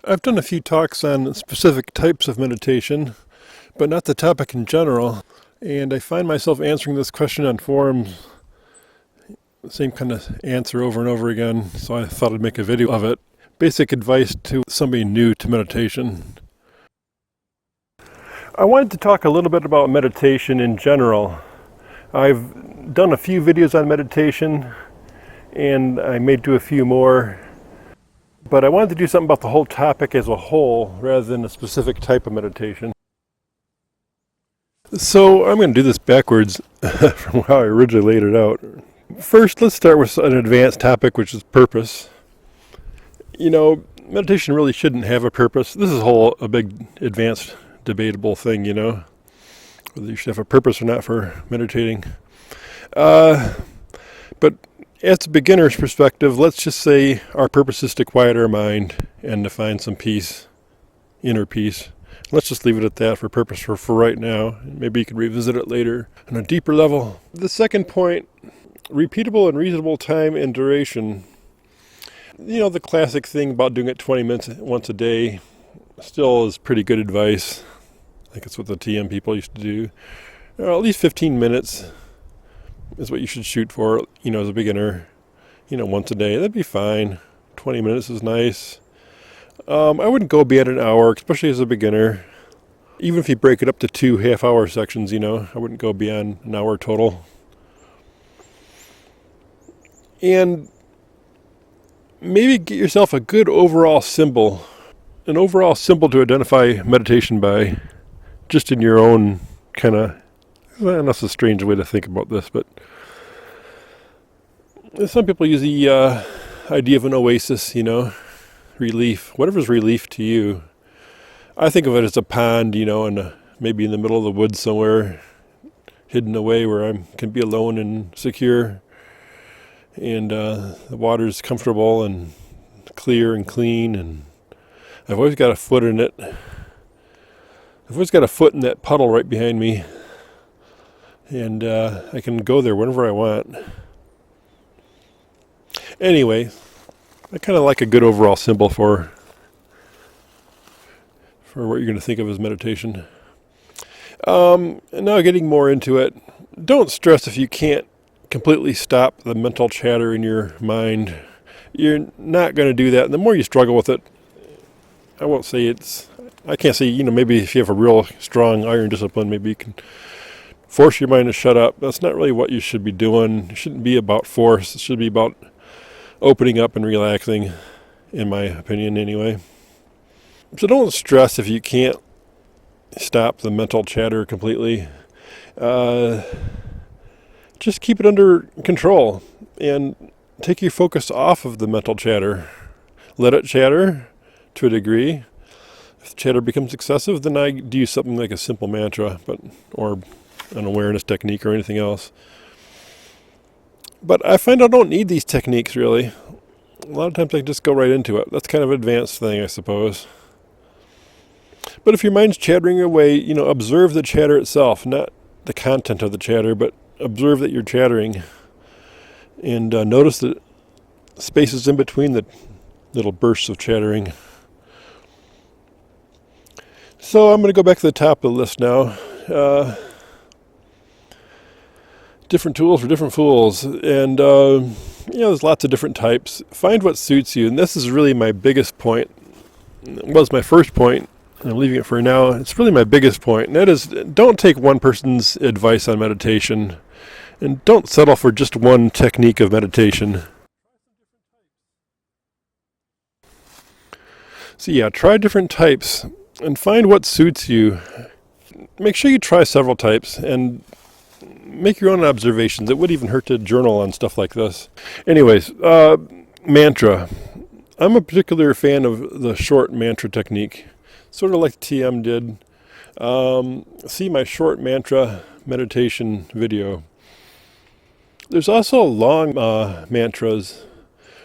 I've done a few talks on specific types of meditation, but not the topic in general. And I find myself answering this question on forums, the same kind of answer over and over again, so I thought I'd make a video of it. Basic advice to somebody new to meditation. I wanted to talk a little bit about meditation in general. I've done a few videos on meditation, and I may do a few more. But I wanted to do something about the whole topic as a whole rather than a specific type of meditation. So I'm going to do this backwards from how I originally laid it out. First, let's start with an advanced topic, which is purpose. You know, meditation really shouldn't have a purpose. This is a big advanced debatable thing, whether you should have a purpose or not for meditating. But as a beginner's perspective, let's just say our purpose is to quiet our mind and to find some peace, inner peace. Let's just leave it at that for purpose for right now. Maybe you can revisit it later on a deeper level. The second point, repeatable and reasonable time and duration. The classic thing about doing it 20 minutes once a day still is pretty good advice. I think it's what the TM people used to do. At least 15 minutes is what you should shoot for, as a beginner, once a day. That'd be fine. 20 minutes is nice. I wouldn't go beyond an hour, especially as a beginner. Even if you break it up to 2 half-hour sections, I wouldn't go beyond an hour total. And maybe get yourself a good overall symbol. An overall symbol to identify meditation by, just in your own kind of, well, that's a strange way to think about this, but some people use the idea of an oasis, relief, whatever's relief to you. I think of it as a pond, maybe in the middle of the woods somewhere, hidden away where I can be alone and secure, and the water's comfortable and clear and clean, and I've always got a foot in it. I've always got a foot in that puddle right behind me, and I can go there whenever I want. Anyway, I kind of like a good overall symbol for what you're going to think of as meditation. And now getting more into it, don't stress if you can't completely stop the mental chatter in your mind. You're not going to do that. And the more you struggle with it, I can't say, maybe if you have a real strong iron discipline, maybe you can force your mind to shut up. That's not really what you should be doing. It shouldn't be about force. It should be about opening up and relaxing, in my opinion anyway. So don't stress if you can't stop the mental chatter completely. Just keep it under control and take your focus off of the mental chatter. Let it chatter to a degree. If the chatter becomes excessive, then I do something like a simple mantra, or an awareness technique or anything else. But I find I don't need these techniques really. A lot of times I just go right into it. That's kind of an advanced thing, I suppose. But if your mind's chattering away, observe the chatter itself, not the content of the chatter, but observe that you're chattering. And notice the spaces in between the little bursts of chattering. So I'm going to go back to the top of the list now. Different tools for different fools. And, there's lots of different types. Find what suits you. And this is really my biggest point. It was my first point, and I'm leaving it for now. It's really my biggest point. And that is, don't take one person's advice on meditation. And don't settle for just one technique of meditation. So try different types and find what suits you. Make sure you try several types and make your own observations. It wouldn't even hurt to journal on stuff like this. Anyways, mantra. I'm a particular fan of the short mantra technique, sort of like TM did. See my short mantra meditation video. There's also long mantras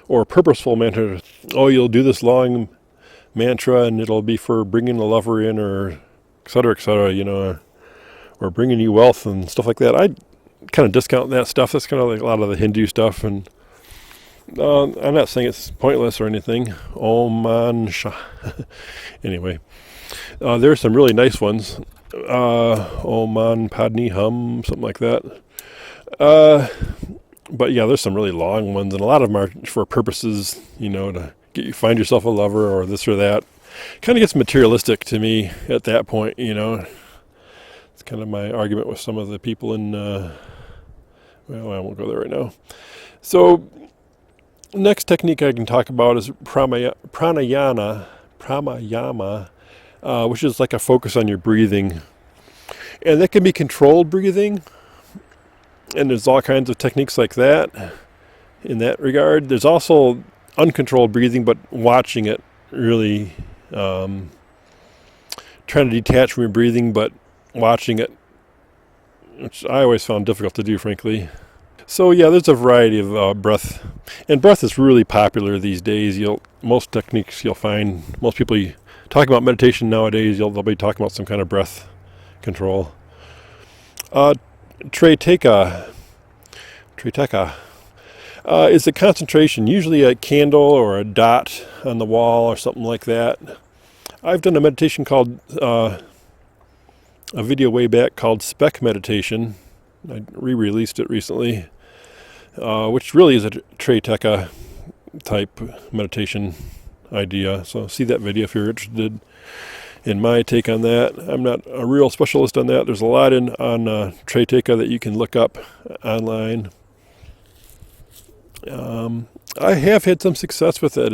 or purposeful mantras. Oh, you'll do this long mantra and it'll be for bringing a lover in, or et cetera, or bringing you wealth and stuff like that. I kind of discount that stuff. That's kind of like a lot of the Hindu stuff, and I'm not saying it's pointless or anything. Oman Shah. Anyway, there are some really nice ones. Oman Padni Hum, something like that. But yeah, there's some really long ones, and a lot of them are for purposes, to get you find yourself a lover or this or that. Kind of gets materialistic to me at that point. It's kind of my argument with some of the people in. Well, I won't go there right now. So, next technique I can talk about is pranayama, which is like a focus on your breathing. And that can be controlled breathing, and there's all kinds of techniques like that in that regard. There's also uncontrolled breathing, but watching it, really trying to detach from your breathing, but watching it, which I always found difficult to do, frankly. So yeah, there's a variety of breath, and breath is really popular these days. Most techniques you'll find, most people talk about meditation nowadays, they'll be talking about some kind of breath control. Trateka is a concentration, usually a candle or a dot on the wall or something like that. I've done a meditation called a video way back called Spec Meditation. I re-released it recently, which really is a trateka type meditation idea. So see that video if you're interested in my take on that. I'm not a real specialist on that. There's a lot on trateka that you can look up online. I have had some success with it.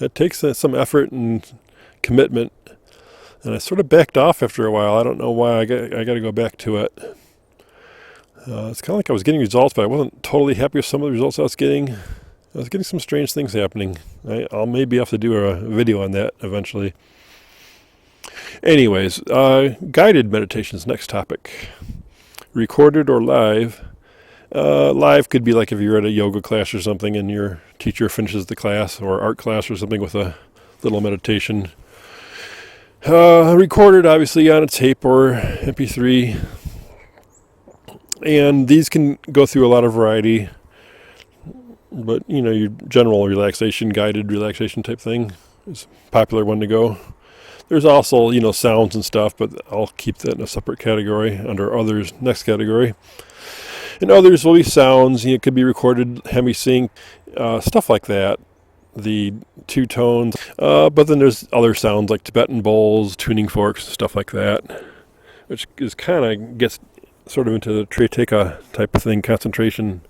It takes some effort and commitment, and I sort of backed off after a while. I don't know why. I got to go back to it. It's kind of like I was getting results, but I wasn't totally happy with some of the results I was getting. I was getting some strange things happening. I'll maybe have to do a video on that eventually. Anyways, guided meditations, next topic. Recorded or live. Live could be like if you're at a yoga class or something and your teacher finishes the class, or art class or something with a little meditation. Recorded, obviously, on a tape or MP3. And these can go through a lot of variety. But, your general relaxation, guided relaxation type thing is a popular one to go. There's also, sounds and stuff, but I'll keep that in a separate category under others, next category. And others will be sounds. It could be recorded, hemi-sync, stuff like that. The two tones. But then there's other sounds like Tibetan bowls, tuning forks, stuff like that, which is kind of gets sort of into the trateka type of thing, concentration.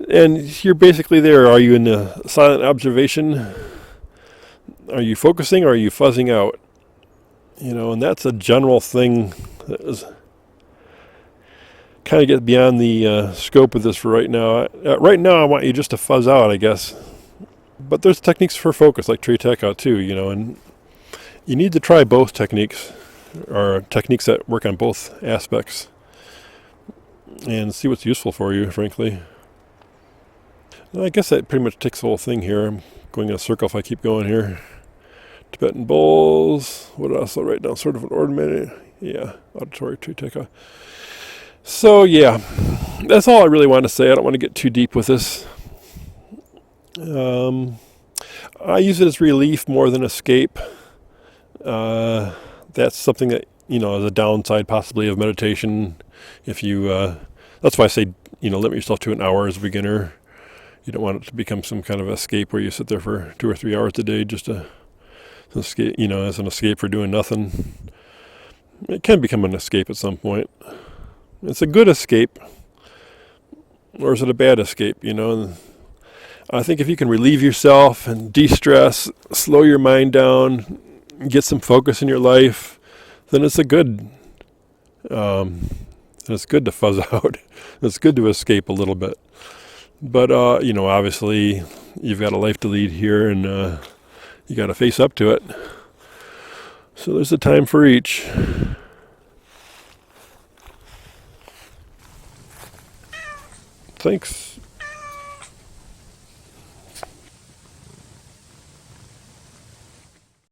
And you're basically there. Are you in the silent observation? Are you focusing, or are you fuzzing out? And that's a general thing that is kind of get beyond the scope of this for right now. Right now, I want you just to fuzz out, I guess. But there's techniques for focus, like trateka too, and you need to try both techniques, or techniques that work on both aspects, and see what's useful for you, frankly. And I guess that pretty much takes the whole thing here. I'm going in a circle if I keep going here. Tibetan bowls. What else? I'll write down sort of an ordinary, auditory trateka. So yeah, that's all I really want to say. I don't want to get too deep with this. I use it as relief more than escape. That's something that, is a downside possibly of meditation. If you, that's why I say, limit yourself to an hour as a beginner. You don't want it to become some kind of escape where you sit there for 2 or 3 hours a day just to escape, as an escape for doing nothing. It can become an escape at some point. It's a good escape, or is it a bad escape? I think if you can relieve yourself and de-stress, slow your mind down, get some focus in your life, then it's a good. It's good to fuzz out. It's good to escape a little bit. But obviously, you've got a life to lead here, and you got to face up to it. So there's a time for each. Thanks.